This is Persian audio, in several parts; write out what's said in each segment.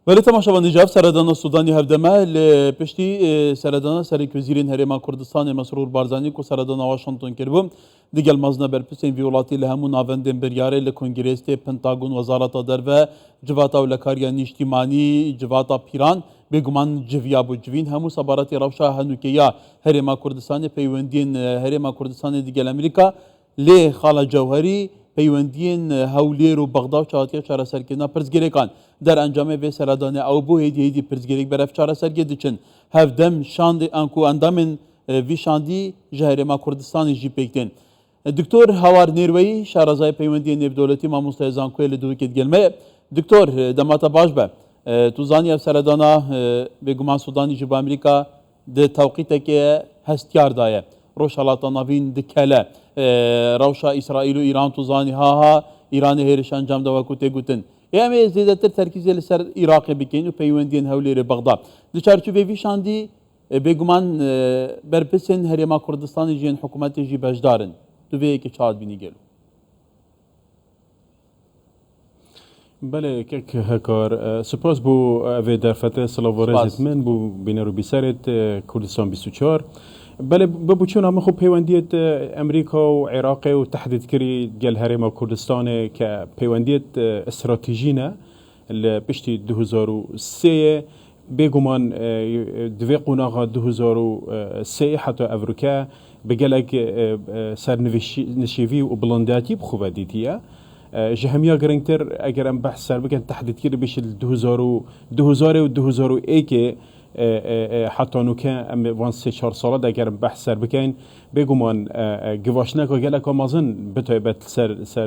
ولی تماشاوندی جاف سردان سودانی هفدمه لپشتی سردان سری وزیرین هرما کردستان مسرور بارزانی کو سردان واشنطن کربم دیگل مزنا برپسین ویولاتی لهمون آوندن بریاره لکنگرست پنتاگون وزارت در و جواتا و لکاریا نیشتیمانی جواتا پیران بگمان جویا بو جوین همو سبارتی روشا هنوکیا هرما کردستان پیوندین هرما کردستان دیگل امریکا لی خاله جوهری پیوندین هولیر و بغداد چااتیا چهار سرکنا پرزگریکان در انجام وی سردانه او بو هیدی پرزگریک برف چهار سرگی دچن هفدم شاند انکو اندامن وی شاندی جهرما کردستان جی پیکتن دکتور هوار نیروی شارزای پیوندین نب دولتی ما مستعزان کویل دو کت گلمه دکتور دماتا باش به تو زانی اف سردانا بگمان سودانی جب امریکا ده توقیت که هستیار دایه روش حالاتا نوین دکله روشا اسرائیل و ایران تو زانی ها ایران هیرش انجام دوا کوته گوتن یعنی زیادتر ترکیز لسر عراق بکین و پیوندین هولیر بغداد دچارچو وی شاندی بگمان برپسن هرما کردستان جین حکومت جی بجدارن تو وی که چاد بینی گلو بله که هکار سپاس بو اوی در فتره سلاوارزت من بو بینرو بیسرت کردستان 24 بله بچون هم خوب پیوندیت امریکا و عراق و تحدید کری گل هرما کردستان که پیوندیت استراتژینا لپشتی 2003 بگمان دوی قناغ 2003 حتی امریکا بگلک سرنشیوی و بلنداتی بخوبه دیتیه جهمیا گرنگتر اگر ام بحث سر بکن تحدید کری بشه 2000 و 2001 حتی نوکه ام وان 3-4 ساله اگر بحث سر بکن بگمان گواشنه که گلک آمازن بتای بت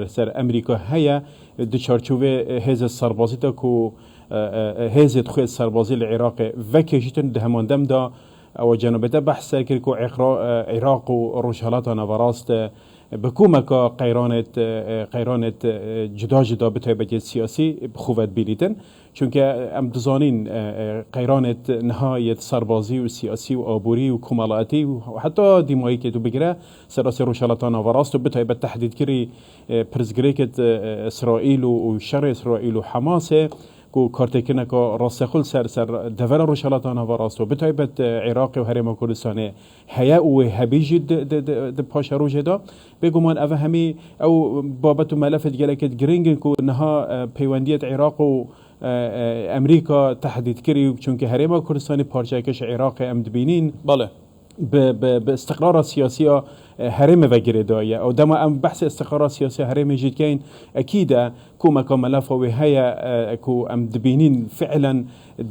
سر امریکا هیا دو چارچوبه هز سربازی تا کو هز دخول سربازی العراق و کشیتن دهماندم دا او جنوبته بحث سر کرد کو عراق و روشالات نوراست بکومک قیرانت جدا بتای بجد سیاسی بخوت بیلیتن چونکه ام دزانین قیرانت نهایت سربازی و سیاسی و آبوری و کمالاتی و حتی دیمایی که تو بگیره سراسی روشالاتان وراست و بتای به تحدید کری پرزگریکت اسرائیل و شر اسرائیل و حماسه کو کارتکنه که راسخول سر دور روشالاتان وراست و بتای به عراق و هرما کردستان حیا و هبیجی د پاش روجه دا بگمان اوه همی او بابت ملفت گلکت گرینگن کو نها پیوندیت عراق و امریکا تحدید کری چونکه هرما کردستان پارچه‌کش عراق امد بینین بله به استقرار سیاسی هرم وگیره دایه او دما ام بحث استقرار سیاسی هرم جد کین اكيد كوما ملف و هيا كو ام دبينين فعلا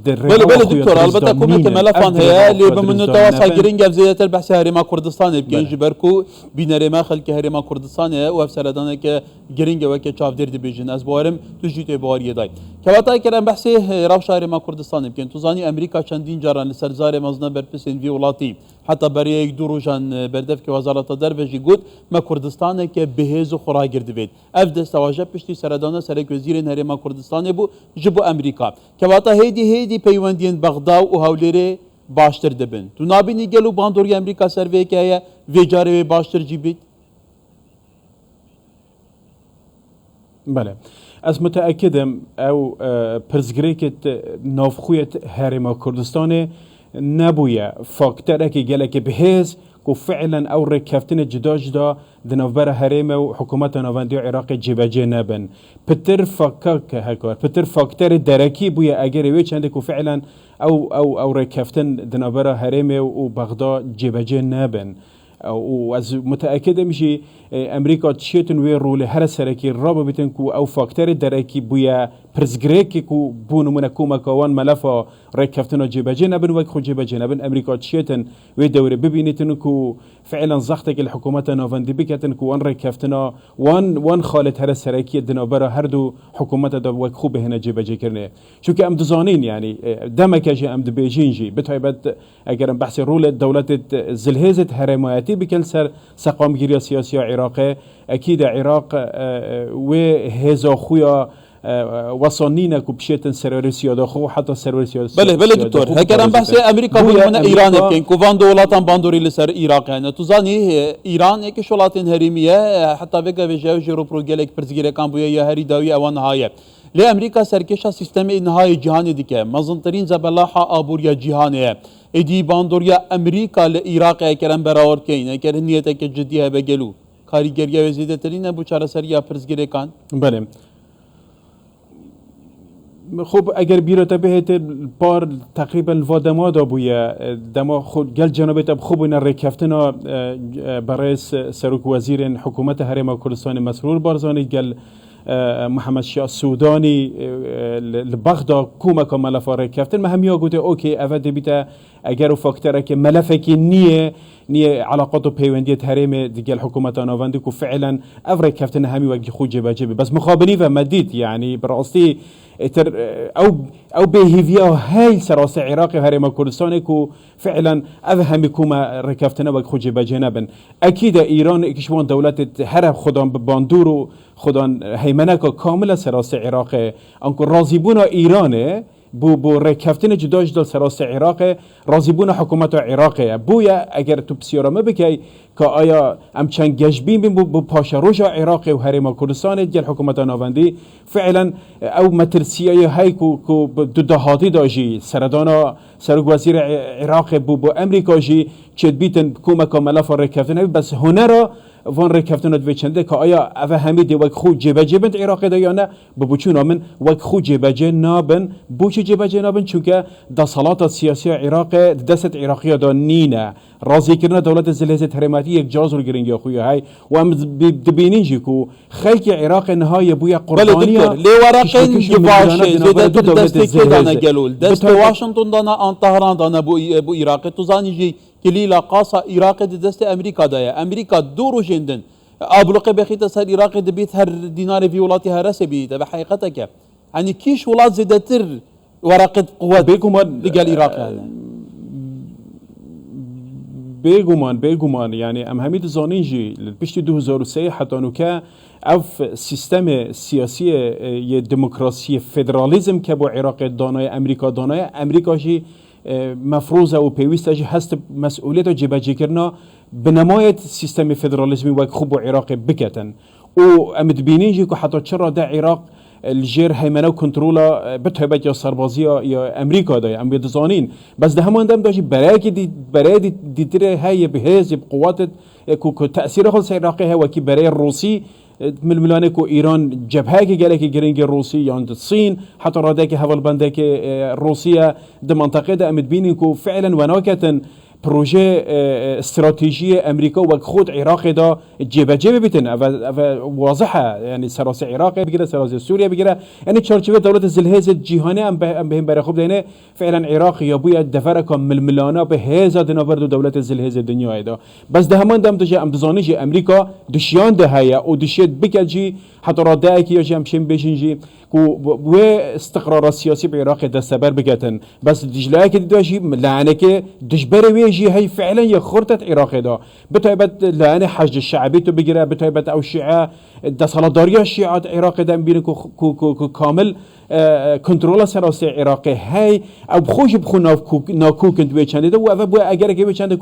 بله دكتور البته كومه ملفان هيا اللي بمن تواصل جرينج افزيات البحث هرما كردستان بكين جبركو بينرما خلك هرما كردستان و افسردانه که جرينج وك چافدر دبيجن از بارم تجيت باريه داي كواتا كرم بحث روش هرما كردستان بكين توزاني امريكا چندين جاران لسرزار مزنا برپسين ويولاتي حتی برای یک دو روزان بردف که وزارت درویجی گفت ما کردستانه که بهز و خورا گرد بید. اف دستواجه پشتی سردانه سرک وزیر هرما کردستانه بو جبو امریکا. که واتا هیدی پیوندین بغداد و هولیره باشتر دبن. تو نابینی گلو باندوری امریکا سروی که هیا ویجاره باشتر جی بید؟ بله. از متأکدم او پرزگریکت نافخویت هرما کردستانه نبويا فاكتر كي جالك بهز كو فعلا او ركفتن جدا دنوبر هريمه وحكومه نوفانديو عراقي جباجي نابن بتر فكك هكار بتر فاكتر دركي بويا اجر ويش عندك فعلا او ركفتن دنوبر هريمه وبغداد جباجي نابن وأز متأكد مشي أمريكا تشيتن وين رول هر سركي الرابع بتنكو أو فاكتور دركي بويا برزغريكي كو بونو من كوما كوان ملفا ركفتنا جيباجينا بن وك خو جيباجينا بن أمريكا تشيتن وين دوري ببينتن كو فعلا زختك الحكومات نوفاندي بكتن كو وان ركفتنا وان خالد هر سركي دنابرا هردو حكومات دا وك خو بهنا جيباجي كرنه شو كأم دزانين يعني دمك جي أم دبيجينجي بتهيبت أجر بحث رول دولة زلهزة هرمات بكل سر سقام جريا سياسية عراق أكيد عراق وهذا خويا وصلنينا كوبشيتن سيروريسيا داخو حتى سيروريسيا بله دكتور هكذا بحث امريكا من ايران كين كوفان دولتان باندوري لسر عراق يعني تزاني ايران اك شولاتن هريميه حتى بقى بجاو جيرو بروجيلك برزغيره كان بويا هري داوي اوان هاي لأمريكا سركشة سيستم نهاية جهاني ديكه مزنطرين زبلاحة آبوريا جهانية إدي باندوريا أمريكا لإيراق كرم براور كين كرهنيتك جديها بجلو کاریگریه وزیده ترین ابو چاره سریا پرزگیره کان. بله. خب اگر بیرته بهت بار تقریبا وادما دا بویا دما خود گل جنابت اب خوب این رکفتنا برای سروک وزیر حکومت هرم کردستان مسرور بارزانی گل محمد شاه سودانی لبغدا کومک ملف رکفتن ما همیا گوته اوکی اول دبیتا اگر فاکتره که ملفکی نیه علاقات و پیوندیت هرم دیگه الحکومت آنواندی که فعلا افرق کفتن همی وقتی خود جبه بس مخابنی و مدید يعني براستی او بهیویا هاي سراس عراق هرم کردستان که فعلا افهمی کوما رکفتن وقتی خود جبه نبن اكيد ایران اکشوان دولت هر خودان باندور و خودان هیمنه که کامل سراس عراق انکو راضیبون ایرانه بو رکفتن جداش دل سراس عراق راضیبون حکومت عراقه بویا اگر تو بسیارمه بکی که آیا ام چند گشبین بین بو پاشا روژا عراق و هرم کردستان جل حکومت ناوندی فعلا او مترسیه های که دو دهاتی داجی سردانا سرگ وزیر عراق بو امریکا جی چید بیتن کومک ملف رکفتن بس هنر وان رکفتن دو چنده که آیا اوه همیدی وک خود جبه بند عراق دا یا نه بچون آمن وک خود جبه نابن بوچ جبه نابن چونکه دا صلات سیاسی عراق دست عراقی دا نینه راضی کردن دولت زلزله هرماتی یک جازر گرینگی خویه های و هم دبینین جی کو خلق عراق نهای بویا قربانیه لی ورقین جباشه زیده تو دستی که دانا گلول دست واشنطن دانا آن طهران دانا بو عراق تو زانی جی كليلا قاصة عراق دست أمريكا دايا أمريكا دورو جندن أبلغ بخيت سر عراق دبيت هر دينار في ولاتها رسبي تبع حقيقتك يعني كيش ولات زدتر ورقة قوات بيجومان لقال العراق هذا بيجومان يعني أم هميد زانينجي بيشتي 2003 حتى نوكا اف سیستم سیاسی ی دموکراسی فدرالیزم که با عراق دانای امریکا جی مفروضه و پیوسته جی هست مسئولیت و جبهه کردن بنمایت سیستم فدرالیزمی و خوب و عراق بکتن و امد بینین جی که حتی چرا در عراق الجير هيمنه وكنترولا بتهبت يا سربازية يا أمريكا ده أم بيتزانين بس ده هم عندهم داشي براي دي ترى هاي بهز بقوات كو تأثير خالص العراقي هو كي براي الروسي من الملانة كو إيران جبهة كي قالك جرينج الروسي يعني الصين حتى رادك هذا بندك روسيا ده منطقة ده أم تبينين كو فعلا وناكة بروژه استراتيجية أمريكا وخود عراق دا جبه بيتن واضحة يعني سراس عراق بيجرا سراس سوريا بيجرا يعني تشارجوه دولة الزلهز الجهاني أم بهم برخوب دينه فعلا عراق يبوي الدفرة من الملانا بهذا دنابرد دولة الزلهز الدنيا هيدا بس ده همان دم تجي أم دزانيجي أمريكا دشيان ده هيا ودشيت بكالجي حتى ردائك يجي أمشين بيشنجي و استقرار السياسي بعراق دستبر بكتن بس دجلاك داشي لعنك دجبر ويجي هي فعلا يخرطت عراق دا بتايبت لعنه حج الشعبي تو بيجرا بتايبت او الشيعة دسالداريا الشيعة عراق دا بين كو كامل كنترول سراس عراق هاي او بخوش بخو ناكو كنت بيچنده و او اگر که بيچنده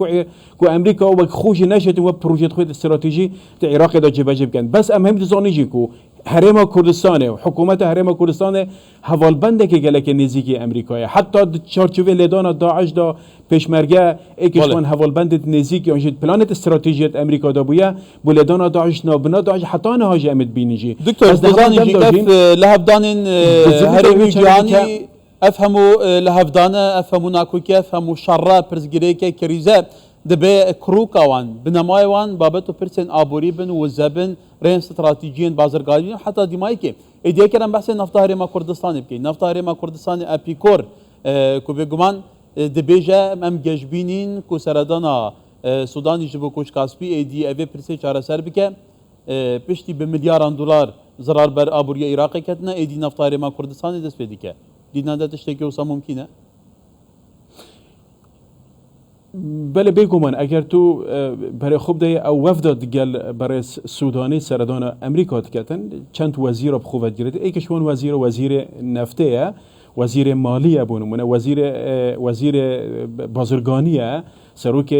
كو امريكا و خوش نشد و بروجه خود استراتيجي عراق دا جبجب كان بس ام هم زانيجي كو هرم کردستان و حکومت هرم کردستان حوالبنده که گله که نزدیکی امریکایی حتی چارچوب لیدان داعش دا پیشمرگه ایکشون حوالبند نزدیکی آنجا پلانت استراتژیت امریکا دا بویا بولیدان داعش نابنا داعش حتی نهاج امد بینیجی دکتر دزانی اف لهبدان هرمی جهانی افهموا لهفدانه افهموا ناكوكي افهموا شرا برزگريكي كريزه دبي كروكاوان بنمايوان بابتو برسن ابوريبن وزبن رين استراتيجيين بازرگارين حتى ديمايكي ايدي كرم بحث نفط هرم كردستان بكي نفط هرم كردستان ابيكور كو بيگومان دبيجا ام گجبينين كو سردانا سوداني جبو كوش كاسبي ايدي ابي برسي چاره سر بكه پشتي بملياران دولار ضرر بر ابوريا عراق كتنا ايدي نفط هرم كردستان دست بديكه دیدن تشتکی وسا ممکنه؟ بله بگو من اگر تو برای خوب ده او وفد دیگل برای سودانی سردان امریکا کردن چند وزیر بخوبت گرفت ایکشون وزیر نفته وزیر مالیه بونمونه وزیر بازرگانیه سروک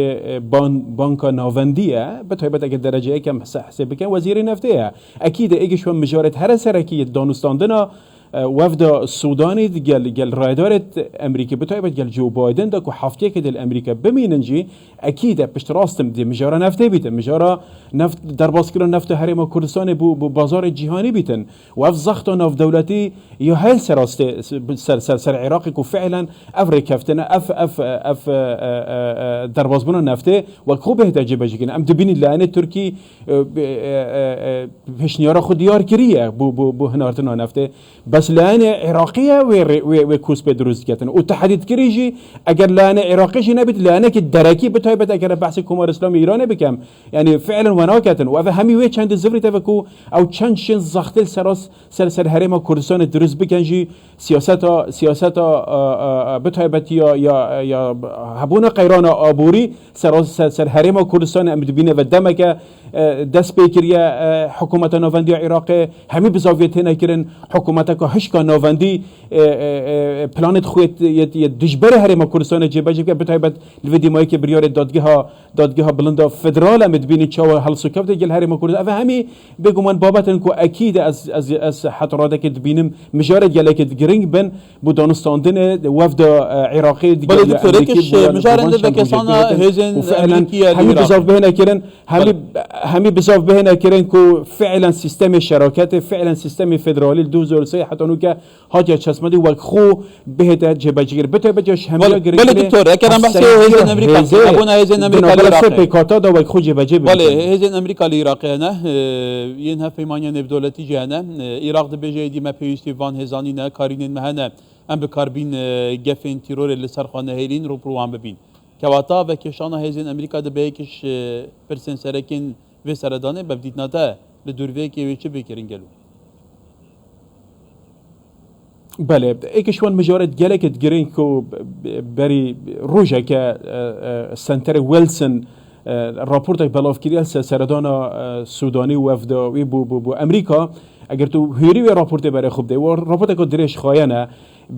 بانک ناوندیه بتایبت اگر درجه کم حساب بکن وزیر نفته اکید ایکشون مجارت هر سرکی دانستاندنا وفد السوداني قال رادارة امريكا بتاعت قال جو بايدن داكو حفتيه كده الامريكا بميننجي اكيد بشتراستم دي مجارة نفته بيتن مجارة نفت در باسكرا نفت هرم كردستان بو بازار الجهاني بيتن وف زخت نف دولتي يو هاي سراست سر عراقي كو فعلا افري كفتنا اف در بازبنا نفته وكوبه تجيب جيكن ام دبين لانه تركي بشنيارا خود ديار كريه بو هنارتنا نفته بس لانه عراقيه وكوس بدروز كتن وتحديد كريجي اگر لانه عراقيش نبت لانه كدركي بتايبت اگر بحث كومار اسلام ايران بكم يعني فعلا وناكتن وهذا همي وي چند زفري تفكو او چند شن زختل سر هرم كردستان دروز بكنجي سياستا بتايبت يا هبونا قيران ابوري سر هرم كردستان ام دبينه ودمك دست بكريا حكومه نوفندي عراق همي بزاويه هنا كرن حكومتك هشكا نوفندي بلانت خويت يدجبر هرم كردستان جباجي بتايبت الفيديو مايك بريار دادگاه بلندا فدرال ام دبيني چاو هل سكفت جل هرم كردستان همي بگومن بابتن کو اكيد از حترادك دبينم مجارد جلك جرينج بن بودانستاندن وفد عراقي بل دكتوريكش مجارد بكسانا هيزن امريكيه همي بزاف بهنا كرن همي بزاف بهنا كرن كو فعلا سيستم الشراكات فعلا سيستم فدرالي 2003 حتى نوكا هاجا چسمدي وخو بهتا جباجير بتاش همي بل دكتور اكرم بحث هيزن امريكا ابونا هيزن امريكا العراقي بيكاتا دا وخو جباجي بل هيزن امريكا العراقي انا ينها فيمانيا نفدولتي جانا عراق دبجي دي ما بيستي فان هزانينا كارين مهنا ام بكاربين جفن تيرور اللي سرخانه هيلين روبرو ام ببين كواتا وكشانا هيزن امريكا دبيكش برسن سركن و سردانه ببديتناتا لدوروي كي ويچ بكرين گلو بله ایکشون مجارد گلک گرین کو بری روجا که سنتر ویلسون راپورت بلاف کریال سردانا سودانی وفدا وی بو امریکا اگر تو هیری و راپورت برای خوب ده و راپورت کو درش خایانه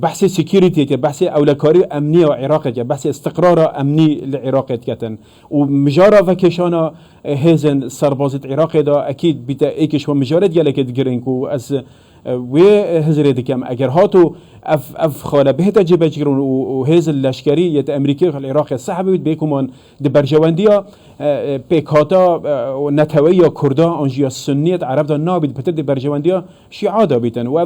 بحث سکیوریتی که بحث اولکاری امنی و عراق که بحث استقرار امنی لعراق کتن و مجارا و کشانا هزن سربازت عراق دا اكيد بتا ایکشون مجارد گلک گرین کو از و هزري دكام اگر هاتو اف خاله بهتا جبجرون وهز اللشكري يت امريكي العراق صاحب بيكمان دبرجوانديا بيكاتا نتويا كردا انجيا السنيه عرب دا نابد بتد دبرجوانديا شيعه دا بيتن و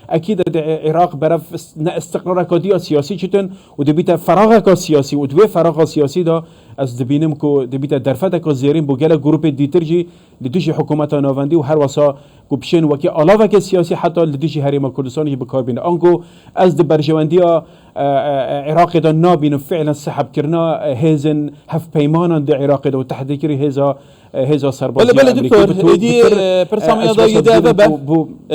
اكيد العراق برف استقرار كديا سياسي چتن ودبيتا فراغ سياسي ودوي فراغ سياسي دا از دبینم کو دبیت درفت کو زیرین بو گله گروپ دیترجی لدیش حکومت ناوندی و هر وسا کو بشن وکی علاوه که سیاسی حتی لدیش هرم کردستان به کار بین انکو از برجواندی عراق دا نابین فعلا سحب کرنا هزن هف پیمانان در عراق دا و تحدیکری هزا سربازی بله دکتور دی پرسامی دا یده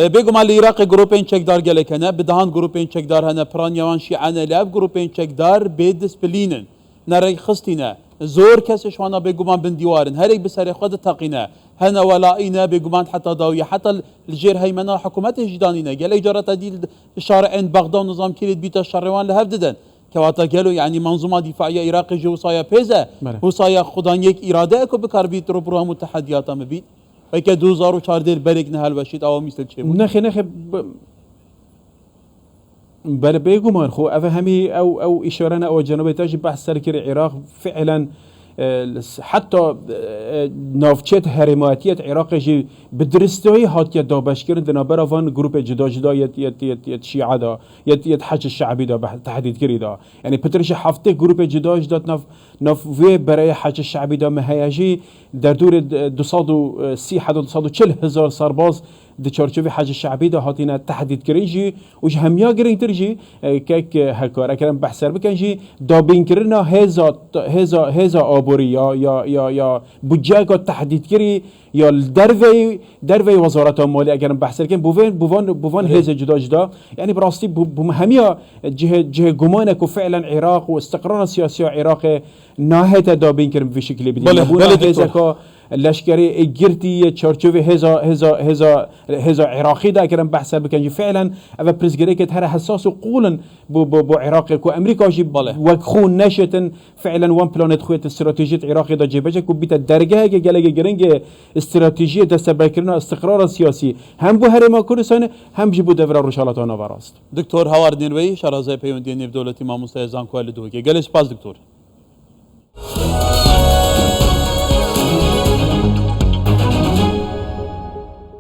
بگم علی عراق گروپین چکدار گله کنه بدهان گروپین چکدار هنه پرانیوان شیعانه لب گروپین چکدار بید سپلینن نرى خستنا زور كسش وانا بيقومان بن ديوارن هريك بسري خد تقينا هنا ولائنا بيقومان حتى ضاوية حتى الجير هيمنا حكومات جدانينا قال إجارة دي الشارعين بغداد نظام كيريد بيتا الشروان لهفددن كواتا قالوا يعني منظومة دفاعية عراقي جو وصايا بيزا وصايا خدانيك إرادة اكو بكار بيت روبروها متحدياتا مبيت ويكا 2014 بريك نهال بشيت او مثل شيء نخي بل بيجومان خو أفا همي أو إشارنا أو جنوب تاج بحث سركر العراق فعلا حتى نافچت هرماتيت عراق جي بدرستوي هاتيت دابشكرن دنابر فان جروب جدا يت شيعة دا يت حج الشعبي دا تحديد كري دا يعني بترش حفته جروب جدا ناف في برای حج الشعبي دا مهياجي در دور 230 حد 240 هزار سرباز د چارچوب حج الشعبي دا هاتينا تحديد كريجي وش هميا جرين ترجي كيك هكار كلام بحثر بكنجي دابين كرنا هزا آبوري یا بودجه تحديد كري یا دروی وزارت مالی اگر بحثر کن بوان هزا جدا يعني براستی هميا جه گمانه فعلا عراق واستقرار سياسي عراق ناهت دابين كرم في شكل بدي بله لشکری گرتی چارچوبی هزا عراقی دا کرن بحث بکنجی فعلا اما پرزگری که هر حساس و قولن بو عراق کو امریکا جی وکخون نشتن فعلا وان پلانت خویت استراتژیت عراقی دا جبهه کو بیت درگه که گلگ گرنگ استراتژی دست بکرنا استقرار سیاسی هم بو هرما کردستان هم جبو دور روشالاتانا براست. دکتور هاوارد نیروی شارازای پیوندی نیو دولتی ماموستای زانکو ال دوگه گلش پاس دکتور